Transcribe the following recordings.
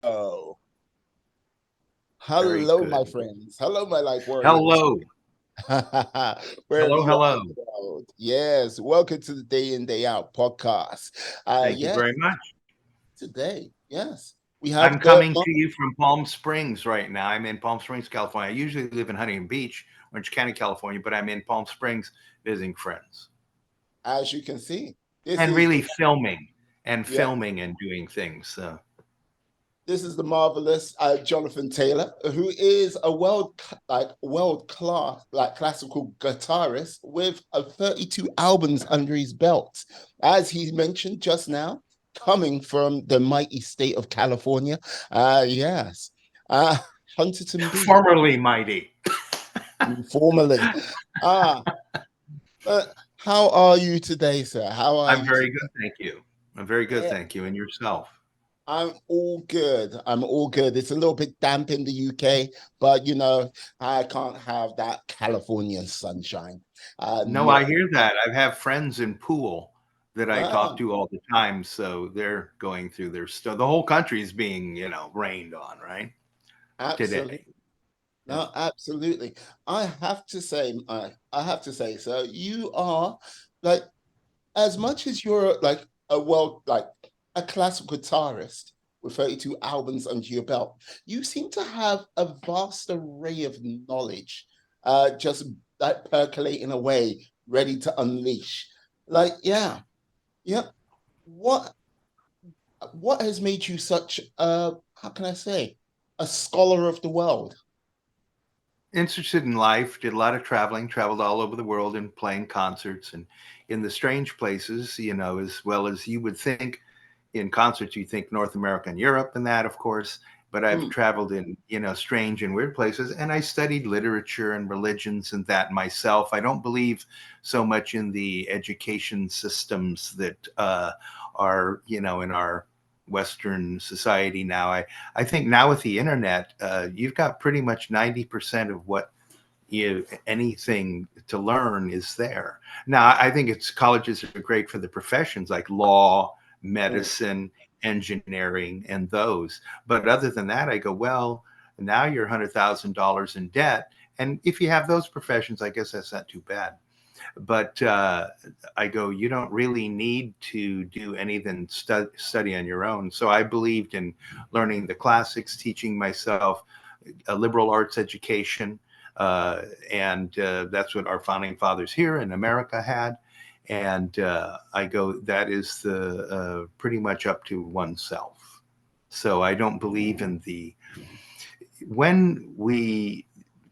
Oh, Very hello, my good. friends. Hello, my light warriors. Hello. Wherever Hello, you are hello. in the world. Yes, welcome to the Day In, Day Out podcast. Thank you Yes, very much. today, yes, we I'm have the coming to you from Palm Springs right now. I'm in Palm Springs, California. I usually live in Huntington Beach, Orange County, California, but I'm in Palm Springs visiting friends as you can see, this and is really the yeah, filming and doing things. So this is the marvelous Jonathan Taylor, who is a world class classical guitarist with 32 albums under his belt. As he mentioned just now, coming from the mighty state of California. Yes. Uh, Huntington Beach, formerly mighty. formerly. Ah, how are you today, sir? How are I'm you very today? good, thank you. I'm very good, Yeah, thank you. And yourself? I'm all good. I'm all good. It's a little bit damp in the UK, but I can't have that California sunshine. No, No. I hear that. I have friends in Poole that I talk Ah, to all the time, so they're going through their stuff. The whole country is being, rained on, right? absolutely. Today. Yeah. No, absolutely. I have to say, so you are like, as much as you're like a classical guitarist with 32 albums under your belt, you seem to have a vast array of knowledge, just like percolating away, ready to unleash. Like, yeah, yeah. What what has made you such a, how can I say, a scholar of the world? Interested in life, did a lot of traveling, traveled all over the world and playing concerts and in the strange places, as well as you would think in concerts, you think North America and Europe and that, of course. But I've Mm, traveled in, strange and weird places, and I studied literature and religions and that myself. I don't believe so much in the education systems that are, in our Western society now. I think now with the internet, you've got pretty much 90% of what anything to learn is there. Now, I think it's colleges are great for the professions like law, mm, medicine, engineering, and those. But other than that, I go, well, now you're $100,000 in debt. And if you have those professions, I guess that's not too bad. But I go, you don't really need to do anything study on your own. So I believed in learning the classics, teaching myself a liberal arts education. Uh, and that's what our founding fathers here in America had. And I go, that is the pretty much up to oneself. So I don't believe in when we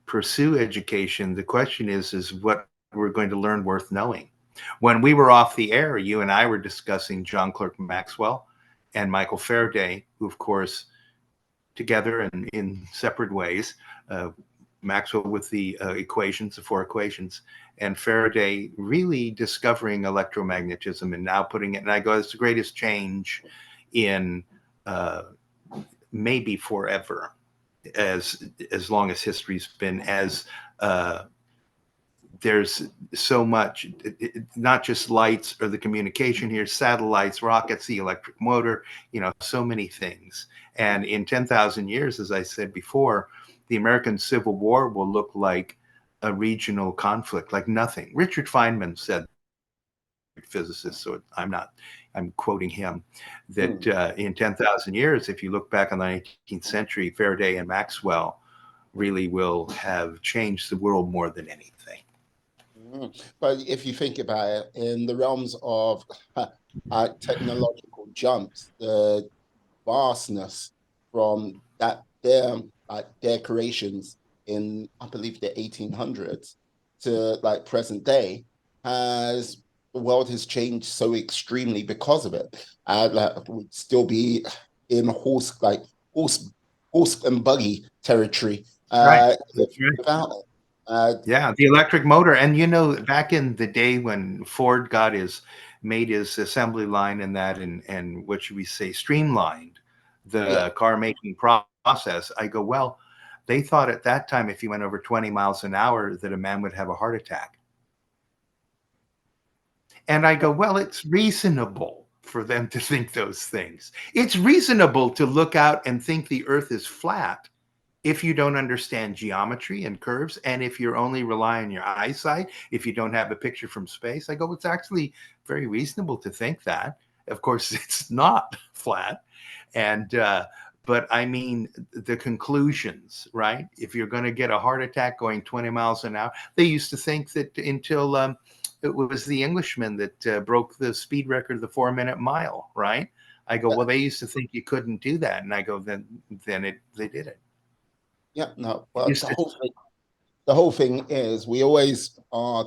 pursue education, the question is what we're going to learn worth knowing. When we were off the air, you and I were discussing John Clerk Maxwell and Michael Faraday, who, of course, together and in separate ways. Uh, Maxwell with the equations, the four equations, and Faraday really discovering electromagnetism and now putting it. And I go, it's the greatest change in uh, maybe forever, as as long as history's been as there's so much, not just lights or the communication here, satellites, rockets, the electric motor, so many things. And in 10,000 years, as I said before, the American Civil War will look like a regional conflict, like nothing. Richard Feynman said that, the great physicist, so I'm quoting him, that mm. in 10,000 years, if you look back on the 19th century, Faraday and Maxwell really will have changed the world more than anything. But if you think about it, in the realms of technological jumps, the vastness from their creations in, I believe, the 1800s to like present day, has the world has changed so extremely because of it. Like, would still be in horse horse and buggy territory Right. if That's right. without it. Uh, Yeah, the electric motor. And back in the day when Ford made his assembly line and that, and what should we say, streamlined yeah. the car making process, I go, well, they thought at that time if you went over 20 miles an hour that a man would have a heart attack. And I go, well, it's reasonable. for them to think those things. It's reasonable to look out and think the earth is flat if you don't understand geometry and curves, and if you're only relying on your eyesight, if you don't have a picture from space. I go, it's actually very reasonable to think that. Of course, it's not flat. And, but I mean, the conclusions, right? If you're going to get a heart attack going 20 miles an hour, they used to think that until it was the Englishman that broke the speed record of the 4-minute mile, right? I go, well, they used to think you couldn't do that. And I go, then they did it. Yeah, no. Well, Used to, the whole thing is we always are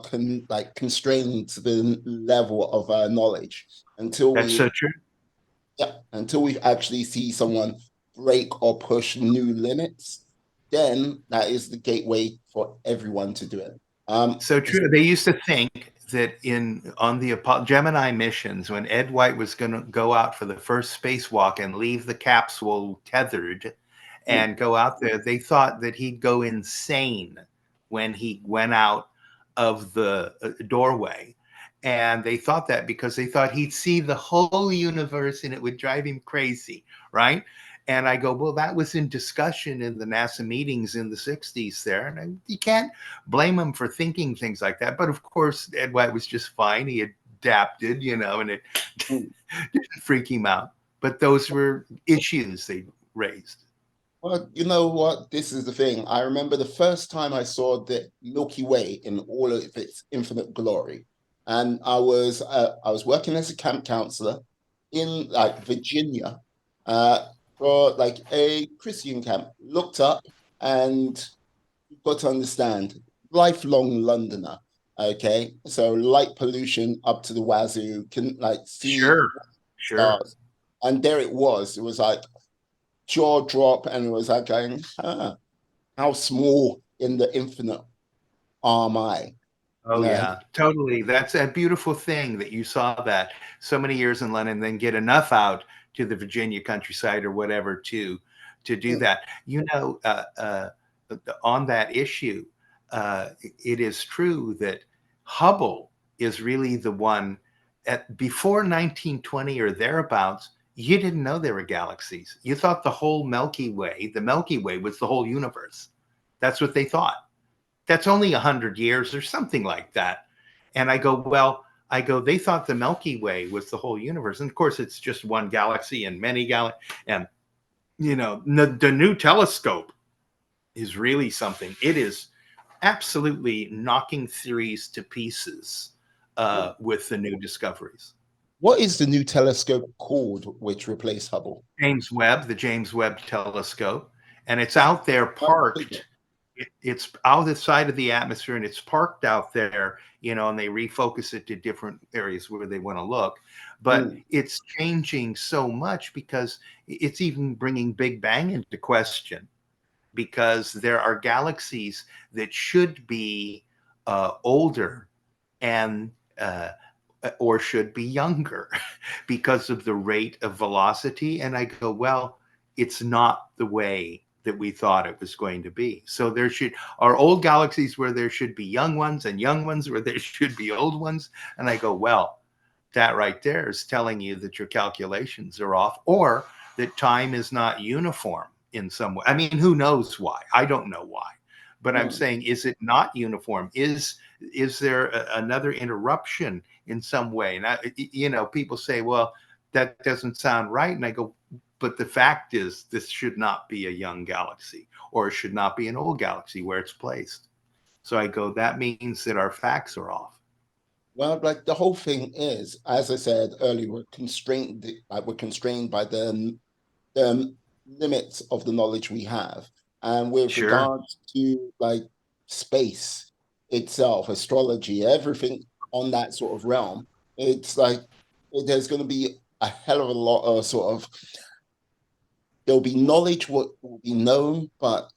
constrained to the level of our knowledge until that's we so true. until we actually see someone break or push new limits. Then that is the gateway for everyone to do it. So true. They used to think that on the Gemini missions, when Ed White was going to go out for the first spacewalk and leave the capsule tethered and go out there, they thought that he'd go insane when he went out of the doorway. And they thought that because they thought he'd see the whole universe and it would drive him crazy, right? And I go, well, that was in discussion in the NASA meetings in the 60s there. And you can't blame him for thinking things like that. But of course, Ed White was just fine. He adapted, and it didn't freak him out. But those were issues they raised. Well, you know what? This is the thing. I remember the first time I saw the Milky Way in all of its infinite glory, and I was working as a camp counselor in like Virginia, uh, for like a Christian camp. Looked up, and you've got to understand, lifelong Londoner. Okay, so light pollution up to the wazoo, can like see Sure, sure. stars, and there it was. It was like jaw drop, and it was like going, how small in the infinite am I? You Oh know, yeah, totally. That's a beautiful thing that you saw that so many years in London, then get enough out to the Virginia countryside or whatever to do that. On that issue, it is true that Hubble is really the one. Before 1920 or thereabouts, you didn't know there were galaxies. You thought the Milky Way was the whole universe. That's what they thought. That's only 100 years or something like that. And I go, well, they thought the Milky Way was the whole universe. And of course, it's just one galaxy and many galaxies. And, the new telescope is really something. It is absolutely knocking theories to pieces with the new discoveries. what is the new telescope called which replaced Hubble? The James Webb telescope. And it's out there parked. It's out the side of the atmosphere and it's parked out there, and they refocus it to different areas where they want to look. But it's changing so much because it's even bringing Big Bang into question, because there are galaxies that should be older and or should be younger because of the rate of velocity. And I go, well, it's not the way that we thought it was going to be. So there are old galaxies where there should be young ones and young ones where there should be old ones. And I go, well, that right there is telling you that your calculations are off, or that time is not uniform in some way. I mean, who knows why? I don't know why. But I'm saying, is it not uniform? Is there another interruption in some way? And people say, well, that doesn't sound right. And I go, but the fact is, this should not be a young galaxy, or it should not be an old galaxy where it's placed. So I go, that means that our facts are off. Well, like the whole thing is, as I said earlier, we're constrained by the limits of the knowledge we have. And with Sure. regards to like space itself, astrology, everything on that sort of realm, it's like there's going to be a hell of a lot of sort of, there'll be knowledge what will be known, but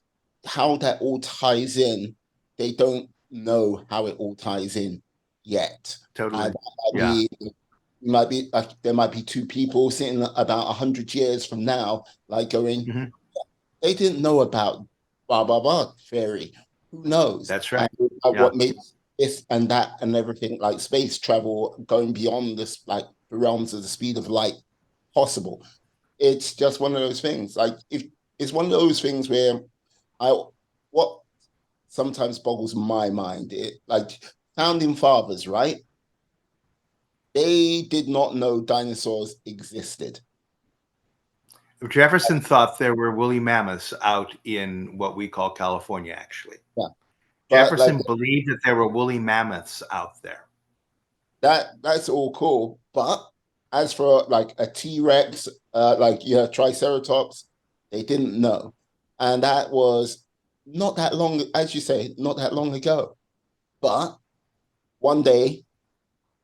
how that all ties in, they don't know how it all ties in yet. Totally. That might Yeah. be, might be like there might be two people sitting about 100 years from now, like going, Mhm. they didn't know about blah blah blah theory. Who knows? That's right. And Yeah. what makes this and that and everything like space travel going beyond this like the realms of the speed of light possible. It's just one of those things. Like if it's one of those things where I what sometimes boggles my mind. It like founding fathers, right? They did not know dinosaurs existed. Jefferson thought there were woolly mammoths out in what we call California, actually. Yeah. But like Jefferson believed that there were woolly mammoths out there. that's all cool. But as for like a T-Rex, like yeah, Triceratops, they didn't know. And that was not that long, as you say, not that long ago. But one day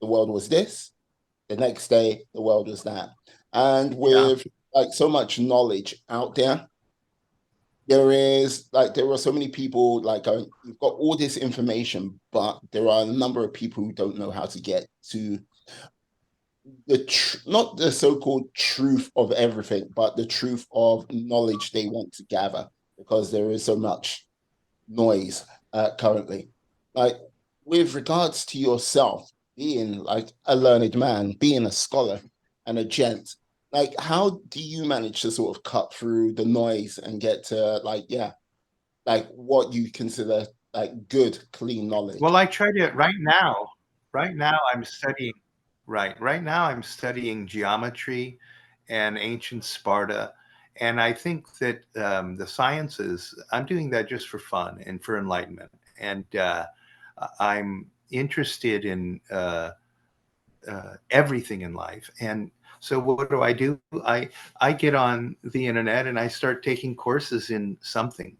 the world was this, the next day the world was that. And Yeah. with like so much knowledge out there, there are so many people like going, you've got all this information, but there are a number of people who don't know how to get to not the so-called truth of everything, but the truth of knowledge they want to gather because there is so much noise currently. Like with regards to yourself being like a learned man, being a scholar and a gent, like how do you manage to sort of cut through the noise and get to like yeah, like what you consider like good, clean knowledge? Well, I try to right now. Right now, I'm studying. Right now, I'm studying geometry and ancient Sparta, and I think that the sciences. I'm doing that just for fun and for enlightenment, and I'm interested in everything in life. And so, what do? I get on the internet and I start taking courses in something,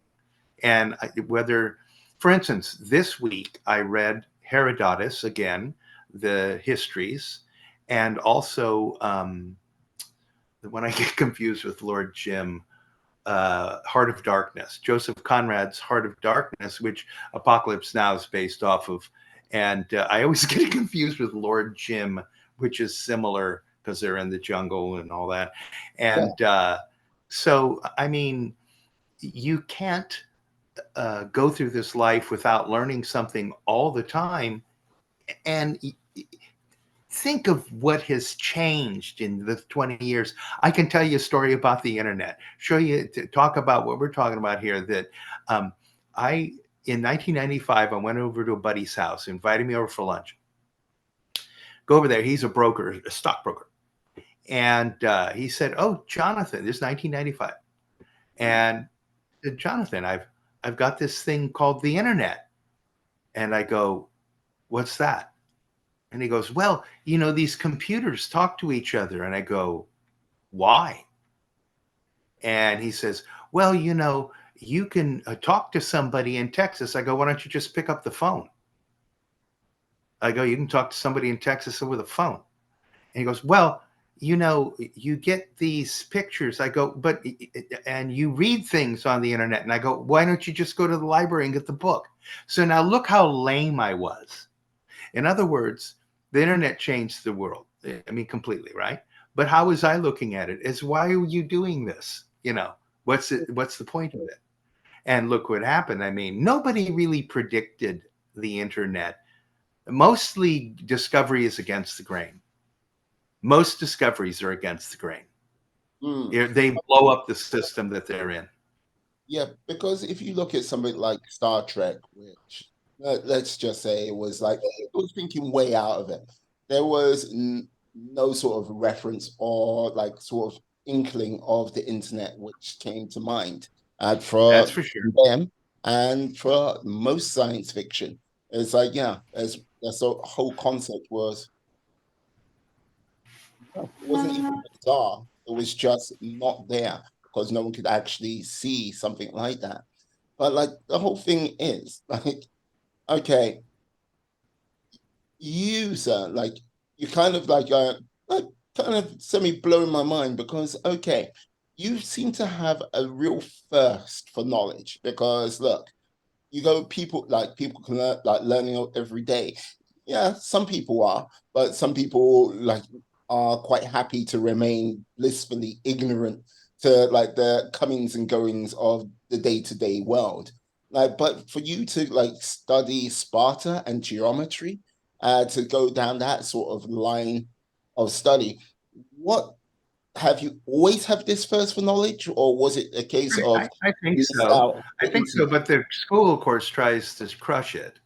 and whether, for instance, this week I read Herodotus again, the histories, and also when I get confused with Lord Jim, Heart of Darkness, Joseph Conrad's Heart of Darkness, which Apocalypse Now is based off of. And I always get confused with Lord Jim, which is similar because they're in the jungle and all that. Yeah. And so, I mean, you can't go through this life without learning something all the time. And think of what has changed in the 20 years. I can tell you a story about the internet, show you, talk about what we're talking about here. That um, I, in 1995, I went over to a buddy's house, invited me over for lunch. Go over there. He's a broker, a stockbroker. And he said, "Oh, Jonathan, this is 1995. And Jonathan, I've got this thing called the internet." And I go, "What's that?" And he goes, "Well, these computers talk to each other." And I go, "Why?" And he says, "Well, you can talk to somebody in Texas." I go, "Why don't you just pick up the phone?" I go, "You can talk to somebody in Texas over the phone." And he goes, "Well, you get these pictures." I go, "But, and you read things on the internet." And I go, "Why don't you just go to the library and get the book?" So now look how lame I was. In other words, the internet changed the world. I mean, completely, right? But how was I looking at it? As, why are you doing this? What's it? What's the point of it? And look what happened. I mean, nobody really predicted the internet. Mostly discovery is against the grain. Most discoveries are against the grain. Mm. They blow up the system that they're in. Yeah, because if you look at something like Star Trek, which let's just say it was like, it was thinking way out of it. There was no sort of reference or like sort of inkling of the internet which came to mind. And That's for for sure. them and for most science fiction, it's like, yeah, as the whole concept was, no, it wasn't even bizarre. It was just not there because no one could actually see something like that. But like the whole thing is like, okay, you sir, like you kind of like kind of semi blowing my mind because okay, you seem to have a real thirst for knowledge because look, you go people can learn like learning every day. Yeah, some people are, but some people like are quite happy to remain blissfully ignorant to like the comings and goings of the day-to-day world. Like, but for you to like study Sparta and geometry, to go down that sort of line, of study. What have you always had this thirst for knowledge, or was it a case of I think you missed so. out I the think so. internet? But the school, of course, tries to crush it.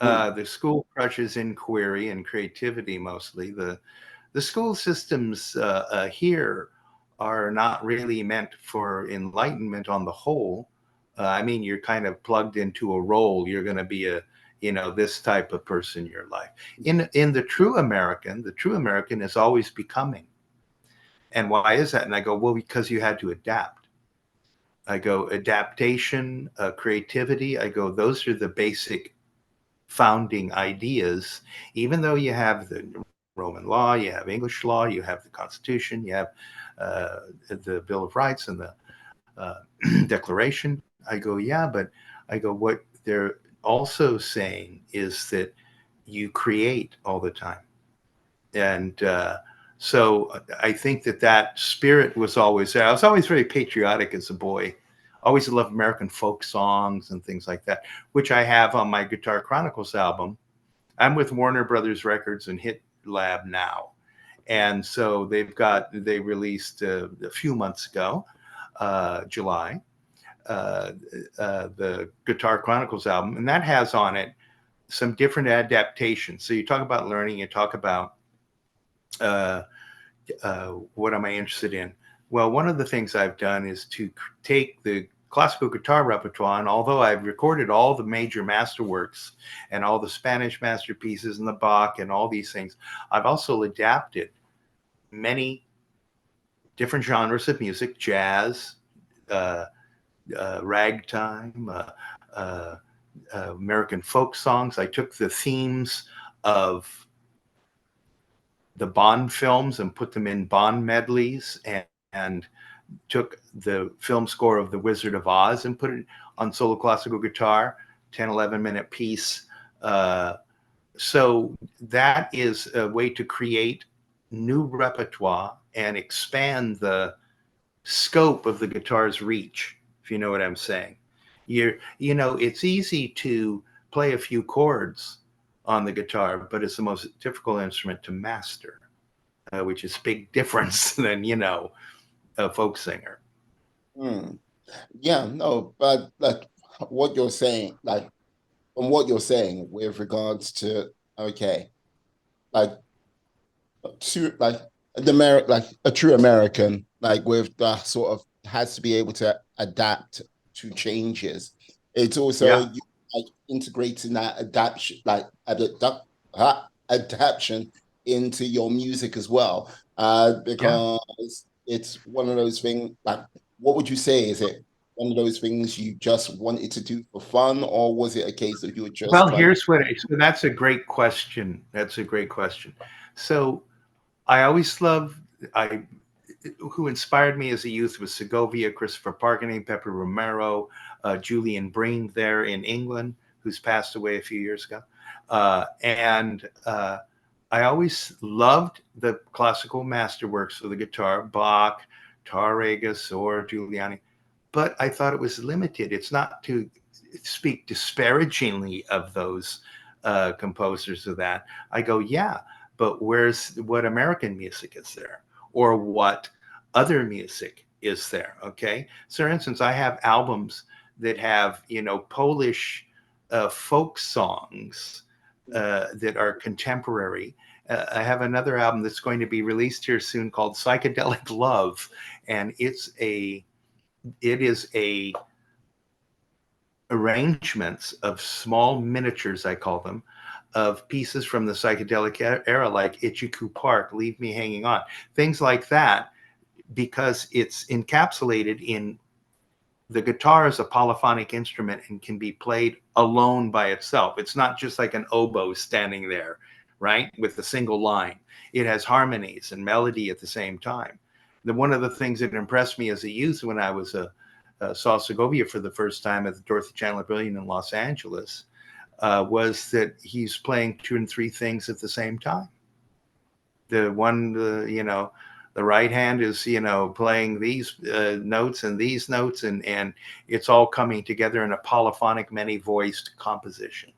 Mm, The school crushes inquiry and creativity mostly. The school systems here are not really meant for enlightenment on the whole. I mean, you're kind of plugged into a role. You're going to be a, this type of person in your life. In the true American is always becoming. And why is that? And I go, well, because you had to adapt. I go, adaptation, creativity. I go, those are the basic founding ideas, even though you have the Roman law, you have English law, you have the Constitution, you have the Bill of Rights and the Declaration. I go, yeah, but I go, what they're also saying is that you create all the time. And so I think that spirit was always there. I was always very patriotic as a boy. Always loved American folk songs and things like that, which I have on my Guitar Chronicles album. I'm with Warner Brothers Records and Hit Lab now. And so they released a few months ago, July, uh, the Guitar Chronicles album. And that has on it some different adaptations. So you talk about learning, you talk about uh, what am I interested in? Well, one of the things I've done is to take the classical guitar repertoire, and although I've recorded all the major masterworks and all the Spanish masterpieces and the Bach and all these things, I've also adapted many different genres of music, jazz, uh, ragtime, uh, American folk songs. I took the themes of the Bond films and put them in Bond medleys, and took the film score of The Wizard of Oz and put it on solo classical guitar, 10, 11-minute piece. Uh, so that is a way to create new repertoire and expand the scope of the guitar's reach, if you know what I'm saying. It's easy to play a few chords on the guitar, but it's the most difficult instrument to master, which is big difference than, a folk singer. mm. Yeah, no, but like what you're saying, like from what you're saying with regards to okay, like like like a true American, like with the sort of has to be able to adapt to changes. It's also Yeah. you like integrating that adaptation, like adaptation into your music as well. Yeah. Because it's one of those things. Like, what would you say? Is it one of those things you just wanted to do for fun, or was it a case of you were just Well, trying to? so that's a great question. That's a great question. So I always loved, I who inspired me as a youth was Segovia, Christopher Parkening, Pepper Romero, Julian Breen there in England, who's passed away a few years ago. And I always loved the classical masterworks of the guitar, Bach, Tauregas, or Giuliani, but I thought it was limited. It's not to speak disparagingly of those composers of that. I go, yeah, but what American music is there, or what other music is there? Okay, so for instance, I have albums that have Polish folk songs that are contemporary. I have another album that's going to be released here soon called Psychedelic Love, and it is a arrangements of small miniatures, I call them, of pieces from the psychedelic era, like Ichiku Park, Leave Me Hanging On, things like that, because it's encapsulated in the guitar is a polyphonic instrument and can be played alone by itself. It's not just like an oboe standing there, right, with a single line. It has harmonies and melody at the same time. One of the things that impressed me as a youth when I was saw Segovia for the first time at the Dorothy Chandler Pavilion in Los Angeles was that he's playing two and three things at the same time. The right hand is playing these notes and these notes, and it's all coming together in a polyphonic, many voiced composition.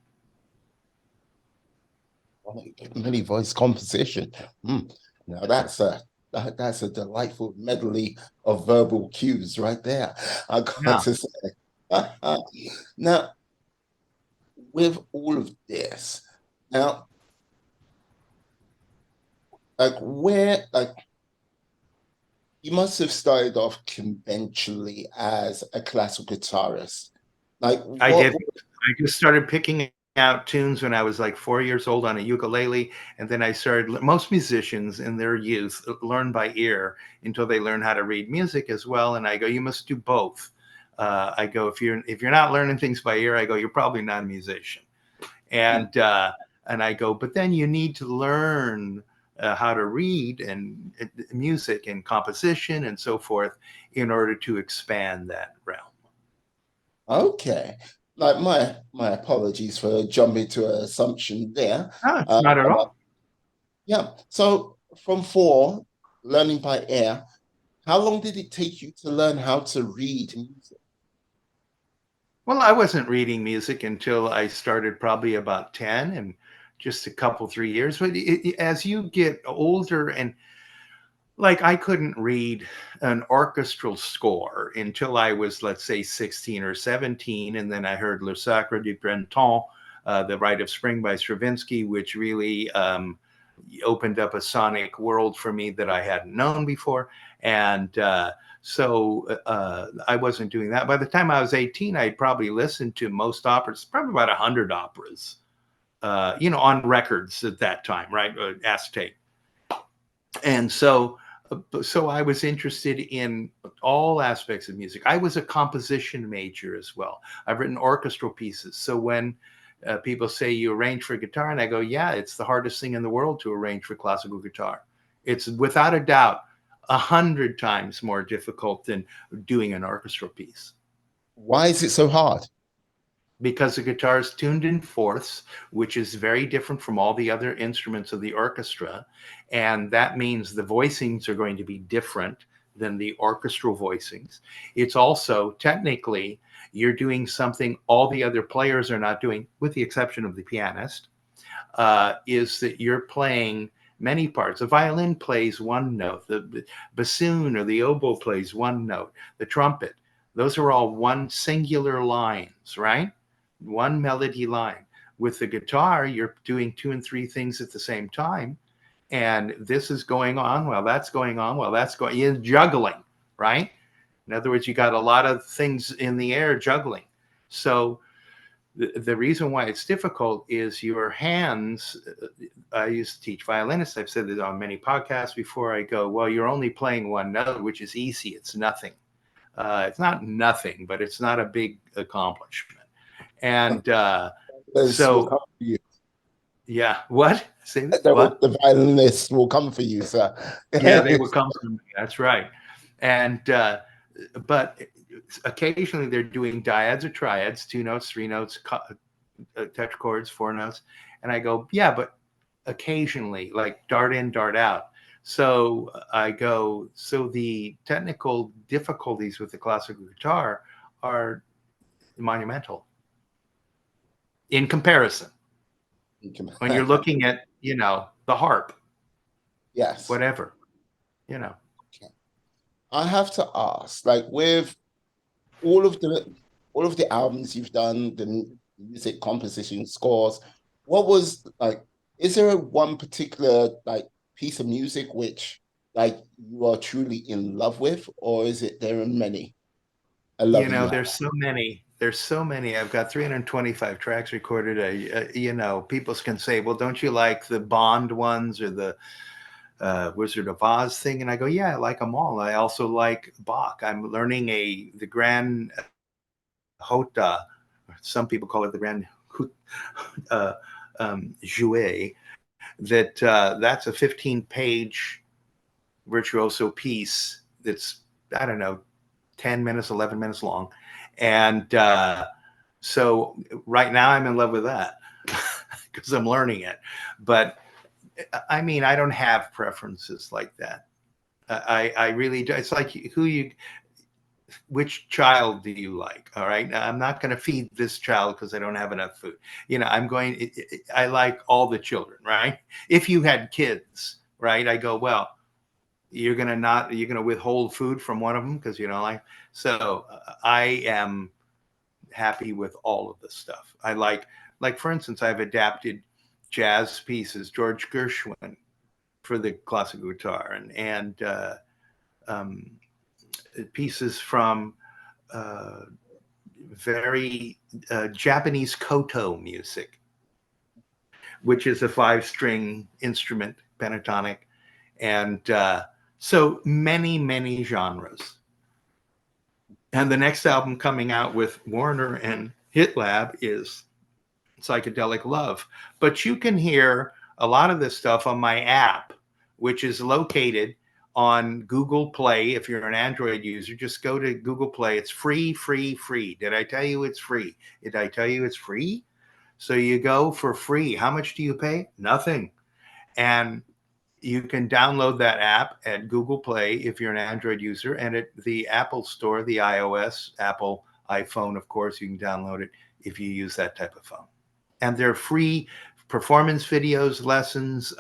Many voice composition. Mm. Now that's a delightful medley of verbal cues right there. I got Yeah, to say. Now, with all of this, now, like you must have started off conventionally as a classical guitarist. Like I what? did. I just started picking out tunes when I was like 4 years old on a ukulele, and then I started. Most musicians in their youth learn by ear until they learn how to read music as well. And I go, you must do both. I go, if you're not learning things by ear, I go, you're probably not a musician. And I go, but then you need to learn how to read and music and composition and so forth in order to expand that realm. Okay. Like my apologies for jumping to an assumption there. No, it's not at But all. yeah. So from four, learning by ear, how long did it take you to learn how to read music? Well, I wasn't reading music until I started probably about 10 and just a couple, 3 years. But as you get older, and like I couldn't read an orchestral score until I was, let's say, 16 or 17. And then I heard Le Sacre du Printemps, The Rite of Spring by Stravinsky, which really opened up a sonic world for me that I hadn't known before. And I wasn't doing that. By the time I was 18, I'd probably listened to most operas, probably about 100 operas, on records at that time, right? Acetate. And so I was interested in all aspects of music. I was a composition major as well. I've written orchestral pieces. So when people say you arrange for guitar, and I go, yeah, it's the hardest thing in the world to arrange for classical guitar. It's without a doubt 100 times more difficult than doing an orchestral piece, Why is it so hard? because the guitar is tuned in fourths, which is very different from all the other instruments of the orchestra. And that means the voicings are going to be different than the orchestral voicings. It's also technically, you're doing something all the other players are not doing, with the exception of the pianist, is that you're playing many parts. The violin plays one note, the bassoon or the oboe plays one note, the trumpet. Those are all one singular lines, right? One melody line. With the guitar, you're doing two and three things at the same time. And this is going on while that's going on while that's going. You're juggling, right? In other words, you got a lot of things in the air juggling. So the reason why it's difficult is your hands. I used to teach violinists. I've said this on many podcasts before. I go, well, you're only playing one note, which is easy. It's nothing. It's not nothing, but it's not a big accomplishment. And This will so, come for you. yeah, what? Say that? The, What? the violinists will come for you, sir. Yeah, they will come to me. That's right. And but occasionally they're doing dyads or triads, two notes, three notes, tetrachords, four notes, and I go, yeah, but occasionally, like dart in, dart out. So I go, so the technical difficulties with the classical guitar are monumental in comparison. When you're looking at, the harp, Yes. whatever, you know. I have to ask, like with all of the all of the albums you've done, the music composition scores, what was like, is there one particular like piece of music which like you are truly in love with, or is it there are many? I love you have. There's so many. There's so many. I've got 325 tracks recorded. People can say, "Well, don't you like the Bond ones or the Wizard of Oz thing?" And I go, "Yeah, I like them all. I also like Bach. I'm learning the Grand Hota. Some people call it the Grand uh, Jouet. That's a 15-page virtuoso piece. That's, I don't know, 10 minutes, 11 minutes long. And so right now I'm in love with that because I'm learning it. But I mean, I don't have preferences like that. I really do. It's like which child do you like? All right. Now, I'm not going to feed this child because I don't have enough food. I like all the children, right? If you had kids, right? I go, well, you're going to withhold food from one of them because you don't like. So I am happy with all of the stuff. Like for instance, I've adapted jazz pieces, George Gershwin for the classical guitar and um, pieces from uh, very Japanese koto music, which is a 5-string instrument, pentatonic, and so many genres. And the next album coming out with Warner and Hit Lab is Psychedelic Love. But you can hear a lot of this stuff on my app, which is located on Google Play. If you're an Android user, just go to Google Play. It's free, free, free. Did I tell you it's free? Did I tell you it's free? So you go for free. How much do you pay? Nothing. And you can download that app at Google Play if you're an Android user, and at the Apple Store, the iOS, Apple iPhone, of course, you can download it if you use that type of phone. And they're free performance videos, lessons,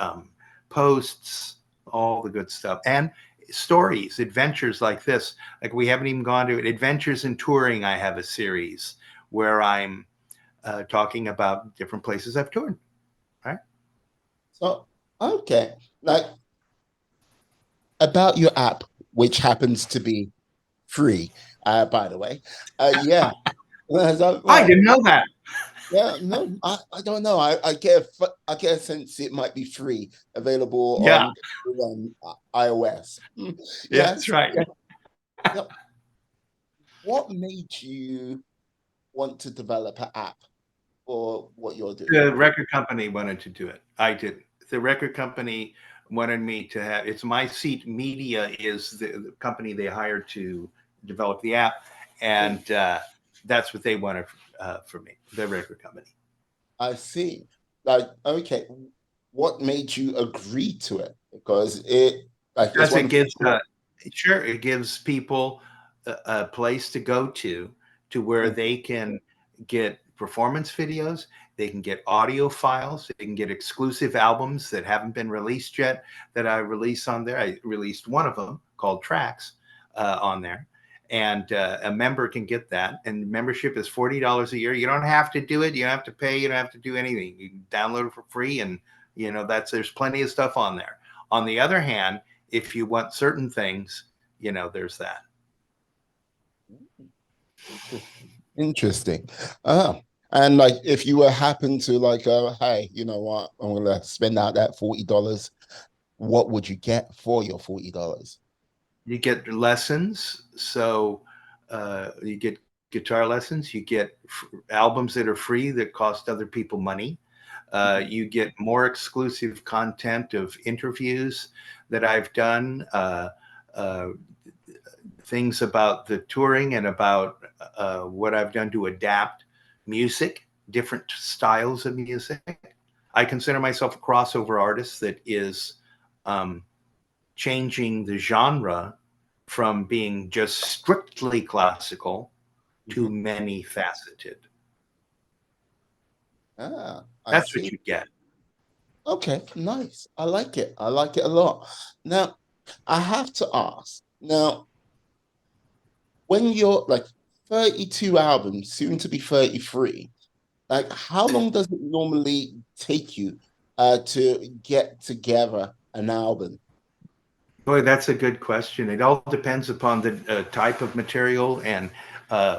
posts, all the good stuff, and stories, adventures like this. Like we haven't even gone to it. Adventures in Touring. I have a series where I'm talking about different places I've toured. Right. So, okay. Like about your app, which happens to be free, by the way. Yeah. I Right. didn't know that. Yeah, no, I don't know. I get a sense it might be free, available Yeah. on iOS. Yeah, that's Yes. right. Yeah. Yeah. What made you want to develop an app for what you're doing? The record company wanted to do it. I did. The record company wanted me to have it's My Seat Media is the company they hired to develop the app, and that's what they wanted for me, the record company. I see. Like, okay, what made you agree to it? Because it's Because one it thing. gives sure it gives people a place to go to where they can get performance videos, they can get audio files, they can get exclusive albums that haven't been released yet that I release on there. I released one of them called Tracks on there. And a member can get that. And membership is $40 a year. You don't have to do it. You don't have to pay. You don't have to do anything. You can download it for free. And, there's plenty of stuff on there. On the other hand, if you want certain things, there's that. Interesting. Oh, and like if you were happen to like, hey, you know what? I'm gonna spend out that $40. What would you get for your $40? You get lessons. So you get guitar lessons. You get albums that are free that cost other people money. You get more exclusive content of interviews that I've done, uh, things about the touring and about what I've done to adapt music, different styles of music. I consider myself a crossover artist that is um, changing the genre from being just strictly classical to Mhm. many faceted. I That's what see. you get. Okay, nice. I like it. I like it a lot. Now, I have to ask. Now, when you're like 32 albums, soon to be 33, like how long does it normally take you to get together an album? Boy, that's a good question. It all depends upon the type of material and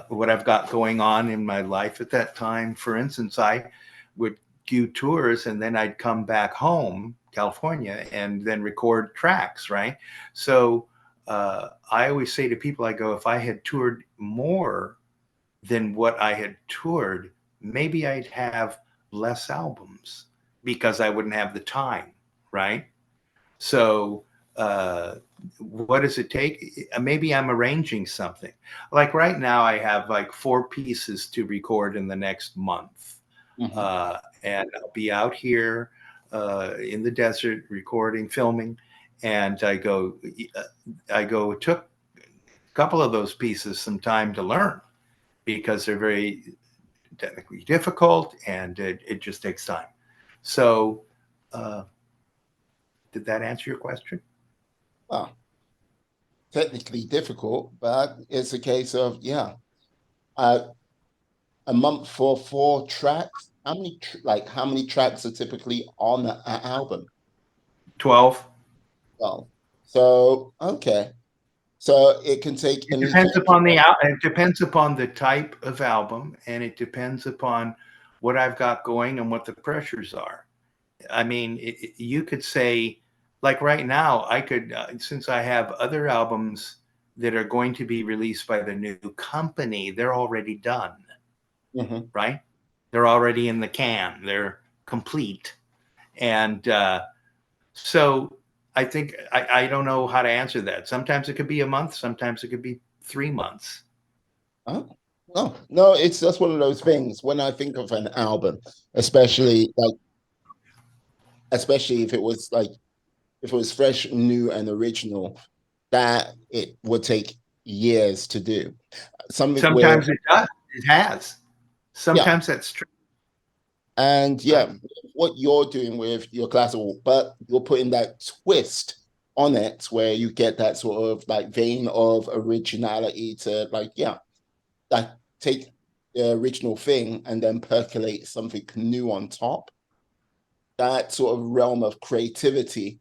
what I've got going on in my life at that time. For instance, I would do tours and then I'd come back home, California, and then record tracks, right? So I always say to people, I go, if I had toured more than what I had toured, maybe I'd have less albums because I wouldn't have the time, right? So, what does it take? Maybe I'm arranging something. Like right now, I have like 4 pieces to record in the next month. Mhm. And I'll be out here in the desert recording, filming. And I go, it took couple of those pieces some time to learn because they're very technically difficult and it just takes time. So, uh, did that answer your question? Well, technically difficult, but it's a case of, yeah, uh, a month for 4 tracks. How many how many tracks are typically on an album? 12. Well, so okay, so it can take It anything depends upon from it depends upon the type of album, and it depends upon what I've got going and what the pressures are. I mean, you could say, like right now, I could, since I have other albums that are going to be released by the new company, they're already done, Mhm. right? They're already in the can, they're complete. And so I think, I don't know how to answer that. Sometimes it could be a month, sometimes it could be 3 months. Oh, no, no, it's just one of those things. When I think of an album, especially especially if it was fresh, new, and original, that it would take years to do. Something with Sometimes it does, it has. yeah, Sometimes that's true, and right? yeah, what you're doing with your classical, but you're putting that twist on it where you get that sort of like vein of originality to yeah, like take the original thing and then percolate something new on top. That sort of realm of creativity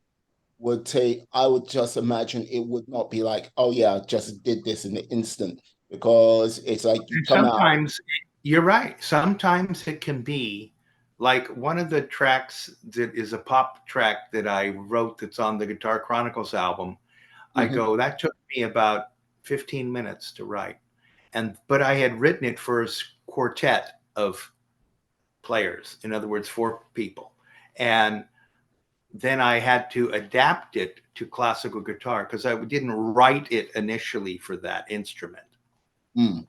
would take, I would just imagine it would not be like, oh yeah, I just did this in the instant, because it's like you And come out. sometimes you're right. Sometimes it can be like one of the tracks that is a pop track that I wrote that's on the Guitar Chronicles album. I Mhm, go, that took me about 15 minutes to write. And but I had written it for a quartet of players, in other words, 4 people. And then I had to adapt it to classical guitar because I didn't write it initially for that instrument. mm.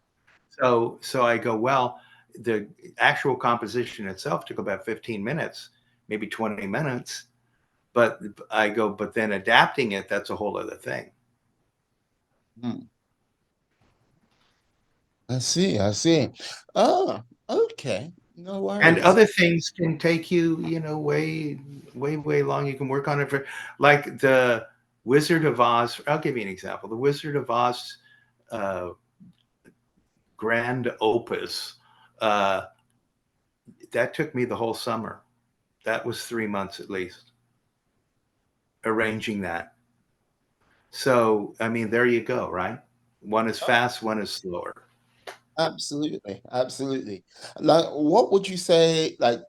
So I go, well, the actual composition itself took about 15 minutes, maybe 20 minutes. But I go, but then adapting it, that's a whole other thing. Mm. I see, I see. Oh, okay, no And worries. other things can take you, way, way, way long. You can work on it for, like the Wizard of Oz. I'll give you an example. The Wizard of Oz uh, grand opus, uh, that took me the whole summer. That was 3 months at least, arranging that. So, I mean, there you go, right? One is fast, one is slower. Absolutely, absolutely. Like, what would you say? Like,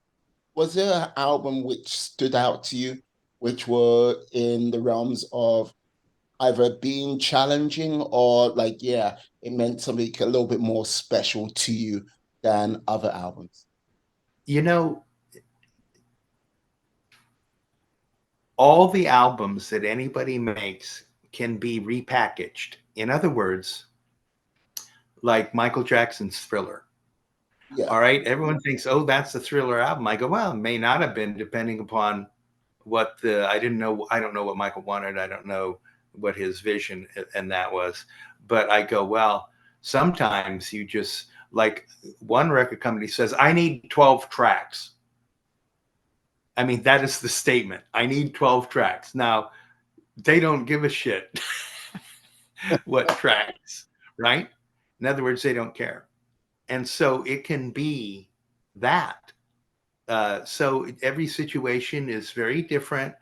was there an album which stood out to you, which were in the realms of either being challenging or like, yeah, it meant something a little bit more special to you than other albums? You know, all the albums that anybody makes can be repackaged. In other words, like Michael Jackson's Thriller. Yeah. All right, everyone thinks, oh, that's the Thriller album. I go, well, it may not have been, depending upon what the I didn't know. I don't know what Michael wanted. I don't know what his vision and that was. But I go, well, sometimes you just like one record company says, I need 12 tracks. I mean, that is the statement. I need 12 tracks. Now, they don't give a shit what tracks, right? In other words, they don't care. And so it can be that. So every situation is very different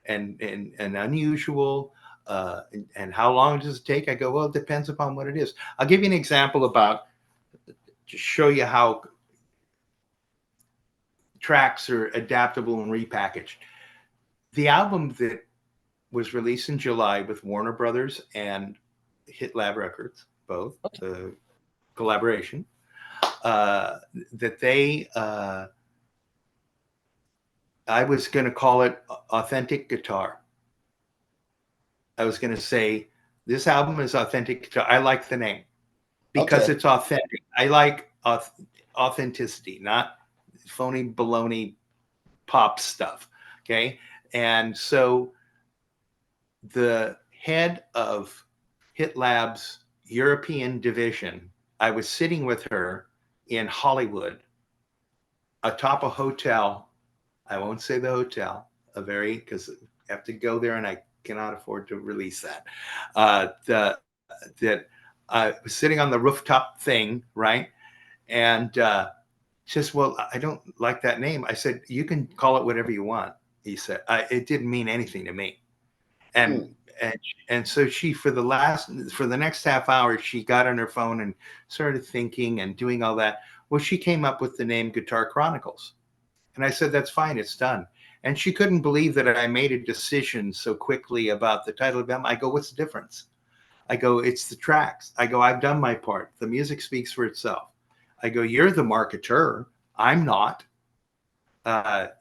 and unusual. And how long does it take? I go, well, it depends upon what it is. I'll give you an example about to show you how tracks are adaptable and repackaged. The album that was released in July with Warner Brothers and Hit Lab Records, both the collaboration, uh, that I was going to call it Authentic Guitar. I was going to say, this album is Authentic Guitar. I like the name because Okay. it's authentic. I like authenticity, not phony baloney pop stuff. Okay. And so the head of Hit Lab's European division. I was sitting with her in Hollywood atop a hotel. I won't say the hotel, because I have to go there and I cannot afford to release that. That I was sitting on the rooftop thing, right? And just, well, I don't like that name. I said, you can call it whatever you want. He said, it didn't mean anything to me. And Mm. and and so she, for the next half hour, she got on her phone and started thinking and doing all that. Well, she came up with the name Guitar Chronicles, and I said, that's fine, it's done. And she couldn't believe that I made a decision so quickly about the title of them. I go, what's the difference? I go, it's the tracks. I go, I've done my part. The music speaks for itself. I go, you're the marketer. I'm not.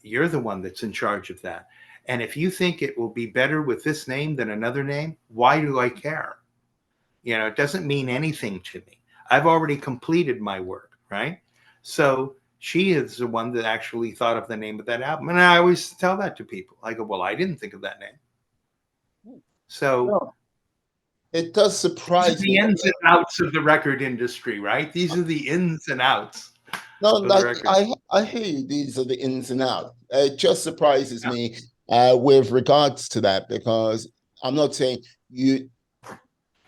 You're the one that's in charge of that. And if you think it will be better with this name than another name, why do I care? It doesn't mean anything to me. I've already completed my work, right? So she is the one that actually thought of the name of that album. And I always tell that to people. I go, well, I didn't think of that name. So No, it does these are surprise the me. ins and outs of the record industry, right? These are the ins and outs No, of the like record. I hear you. These are the ins and outs. It just surprises me with regards to that because I'm not saying you.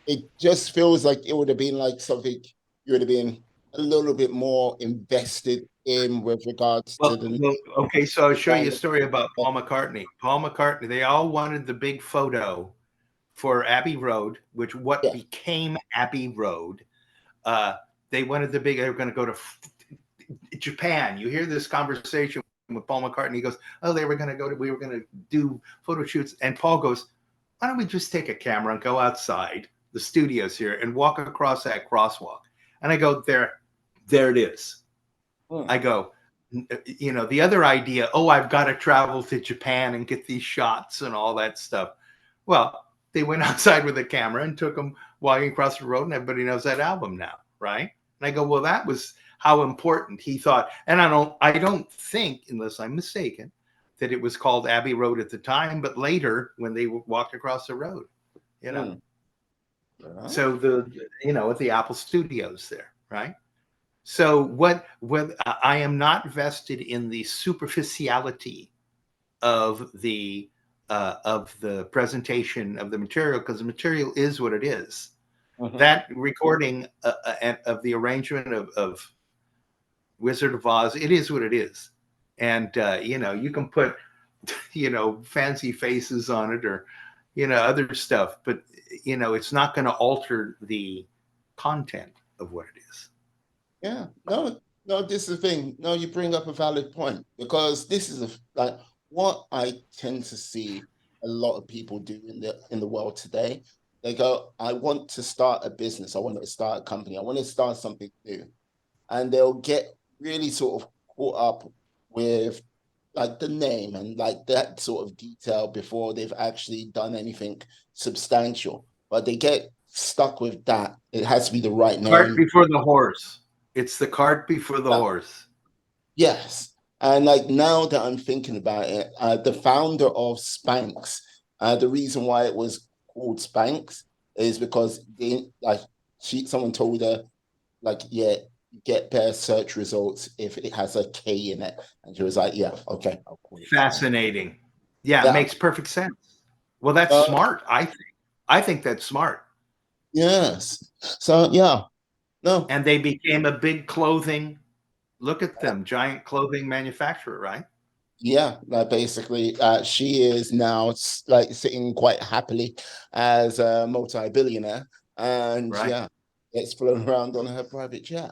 It just feels like it would have been like something you would have been a little bit more invested in with regards to the. Well, okay, so I'll show you a Kind story about Paul McCartney. Paul McCartney, they all wanted the big photo for Abbey Road, which what yeah, became Abbey Road. Uh, they wanted the big. They were going to go to Japan. You hear this conversation with Paul McCartney. He goes, "Oh, they were going to go to. We were going to do photo shoots." And Paul goes, "Why don't we just take a camera and go outside the studios here and walk across that crosswalk?" And I go, there it is. mm, I go, the other idea, oh, I've got to travel to Japan and get these shots and all that stuff. Well, they went outside with a camera and took them walking across the road, and everybody knows that album now, right? And I go, well, that was how important he thought. And I don't think, unless I'm mistaken, that it was called Abbey Road at the time, but later when they walked across the road, you know. mm, yeah, So at the Apple Studios there, right? So what I am not vested in the superficiality of the presentation of the material, because the material is what it is. mhm. That recording of the arrangement of Wizard of Oz, it is what it is. And you can put fancy faces on it, or other stuff, but it's not going to alter the content of what it is. Yeah, no, no, this is the thing. No, you bring up a valid point because this is like what I tend to see a lot of people do in the world today. They go, I want to start a business, I want to start a company, I want to start something new. And they'll get really sort of caught up with like the name and like that sort of detail before they've actually done anything substantial. But they get stuck with that. It has to be the right Cart name. before the horse. It's the cart before the horse. Yes. And like now that I'm thinking about it, the founder of Spanx, the reason why it was called Spanx is because someone told her like, yeah, you get better search results if it has a K in it. And she was like, yeah, okay, I'll call it Spanx. Fascinating. Yeah, it Yeah. makes perfect sense. Well, that's Uh, smart, I think. I think that's smart. yes. So yeah, no. And they became a big clothing. Look at them, giant clothing manufacturer, right? Yeah, like basically, she is now like sitting quite happily as a multi-billionaire, and Right. yeah, it's flown around on her private jet.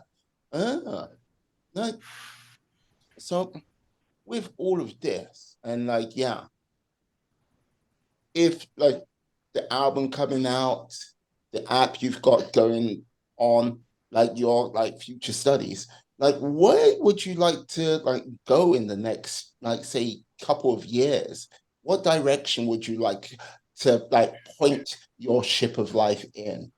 Ah, like so with all of this, and like yeah, if like the album coming out, the app you've got going on, like your like future studies, like where would you like to like go in the next like say couple of years? What direction would you like to like point your ship of life in?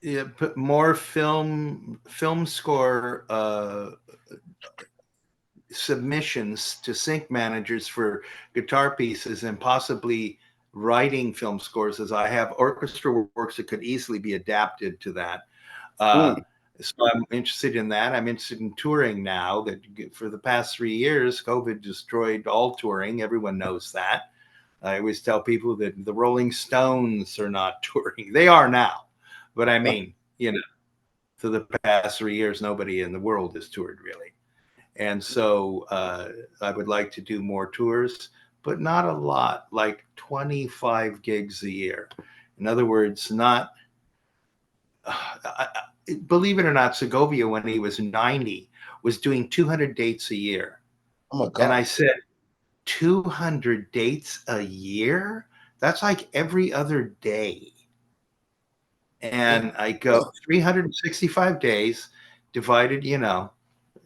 Yeah, put more film score submissions to sync managers for guitar pieces, and possibly writing film scores as I have orchestra works that could easily be adapted to that. Uh, Mm. so I'm interested in that. I'm interested in touring now. That for the past 3 years, COVID destroyed all touring. Everyone knows that. I always tell people that the Rolling Stones are not touring. They are now, but I mean, for the past 3 years, nobody in the world has toured really. And so I would like to do more tours, but not a lot, like 25 gigs a year. In other words, not, believe it or not, Segovia, when he was 90, was doing 200 dates a year. Oh my And I God. said, 200 dates a year? That's like every other day. Yeah. And I go 365 days divided,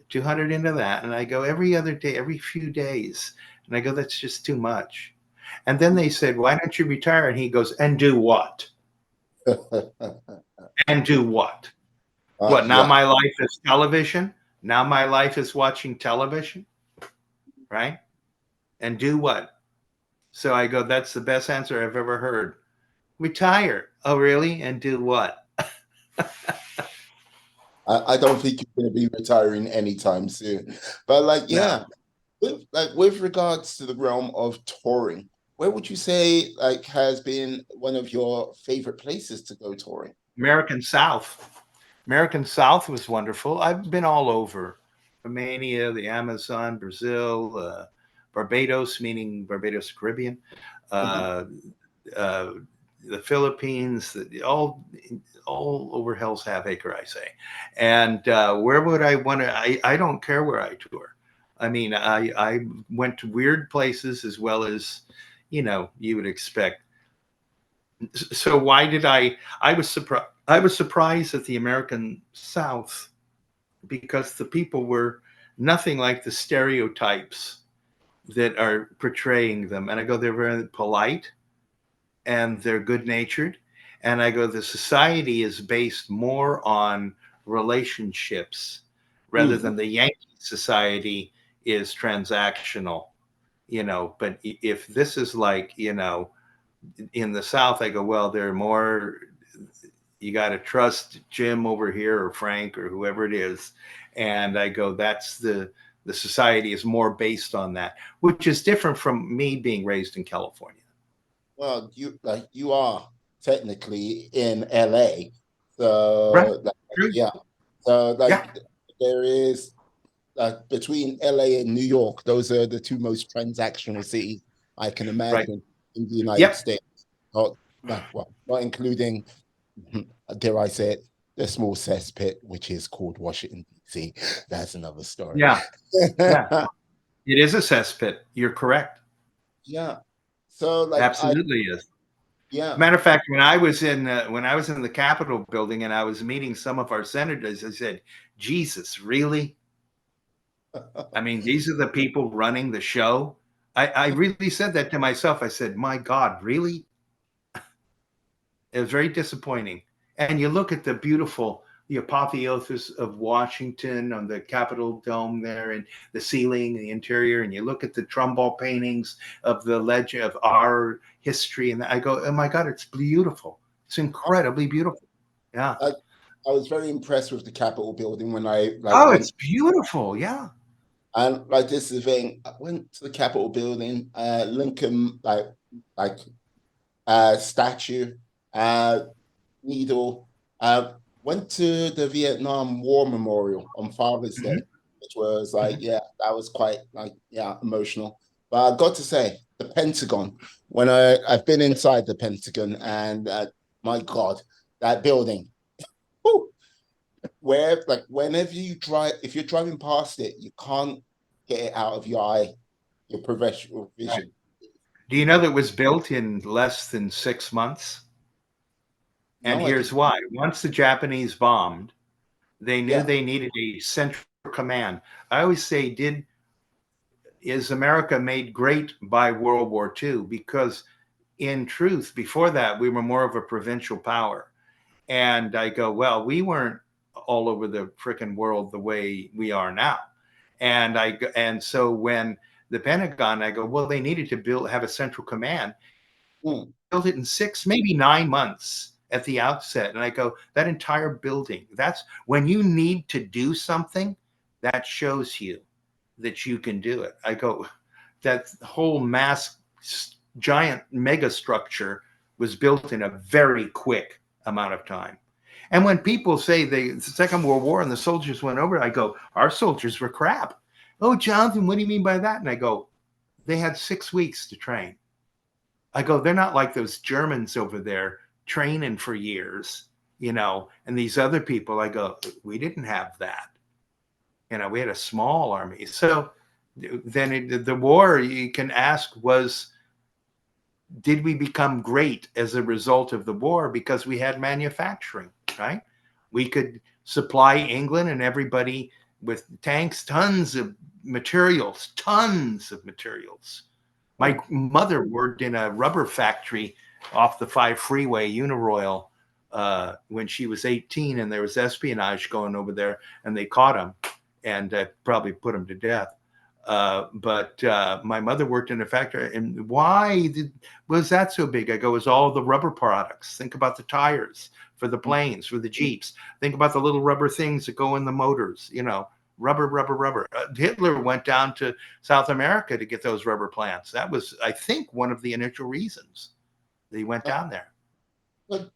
200 into that. And I go every other day, every few days. And I go, that's just too much. And then they said, why don't you retire? And he goes, and do what? And do what? What? Now Yeah. my life is television. Now my life is watching television. Right. And do what? So I go, that's the best answer I've ever heard. Retire. Oh, really? And do what? I don't think you're going to be retiring anytime soon. But like, No. yeah, with regards to the realm of touring, where would you say like has been one of your favorite places to go touring? American South. American South was wonderful. I've been all over Romania, the Amazon, Brazil, Barbados, meaning Barbados Caribbean, Mhm. uh, uh, the Philippines, all over Hell's Half Acre, I say. And where would I want to? I don't care where I tour. I mean, I went to weird places as well as, you would expect. So why did I was surprised. I was surprised at the American South because the people were nothing like the stereotypes that are portraying them. And I go, they're very polite and they're good natured. And I go, the society is based more on relationships rather Mhm. than the Yankee society is transactional, But if this is like, in the South, I go, well, they're more, you got to trust Jim over here or Frank or whoever it is. And I go, that's the society is more based on that, which is different from me being raised in California. Well, you are technically in LA, Right. so like, True. yeah, so Yeah. like there is between LA and New York, those are the two most transactional cities I can Right. imagine in the United Yep. States. Well, not including, dare I say it, the small cesspit, which is called Washington, D.C. That's another story. Yeah. Yeah. It is a cesspit. You're correct. Yeah. So like Absolutely is. yeah. Matter of fact, when I was in the Capitol building and I was meeting some of our senators, I said, "Jesus, really? I mean, these are the people running the show." I really said that to myself. I said, "My God, really?" It was very disappointing. And you look at the apotheosis of Washington on the Capitol dome there, and the ceiling, the interior, and you look at the Trumbull paintings of the legend of our history, and I go, "Oh my God, it's beautiful! It's incredibly beautiful." Yeah. I, I was very impressed with the Capitol building when I like Oh, went. it's beautiful. Yeah. And like this is the thing, I went to the Capitol building, Lincoln like statue, uh needle. Went to the Vietnam War Memorial on Father's Mhm, Day, which was like, mhm. yeah, that was quite like, yeah, emotional. But I got to say, the Pentagon, when I've been inside the Pentagon, and my God, that building, whew, where like whenever you drive, if you're driving past it, you can't get it out of your eye, your professional Right. vision. Do you know that it was built in less than 6 months? And No, I here's didn't. why. Once the Japanese bombed, they knew Yeah. they needed a central command. I always say, is America made great by World War II? Because in truth, before that, we were more of a provincial power. And I go, well, we weren't all over the freaking world the way we are now. And so when the Pentagon, I go, well, they needed to have a central command. mm, Built it in 6, maybe 9 months at the outset. And I go, that entire building, that's when you need to do something, that shows you that you can do it. I go, that whole mass giant mega structure was built in a very quick amount of time. And when people say the Second World War and the soldiers went over, I go, our soldiers were crap. Oh, Jonathan, what do you mean by that? And I go, they had 6 weeks to train. I go, they're not like those Germans over there training for years, and these other people. I go, we didn't have that. We had a small army. So then the war, you can ask, did we become great as a result of the war? Because we had manufacturing, right? We could supply England and everybody with tanks, tons of materials. My mm. mother worked in a rubber factory off the 5 freeway, Uniroyal, when she was 18, and there was espionage going over there, and they caught him and probably put him to death. But my mother worked in a factory. And why was that so big? I go, it's all the rubber products. Think about the tires for the planes, for the Jeeps. Think about the little rubber things that go in the motors, rubber, rubber, rubber. Hitler went down to South America to get those rubber plants. That was, I think, one of the initial reasons that he went down there. Put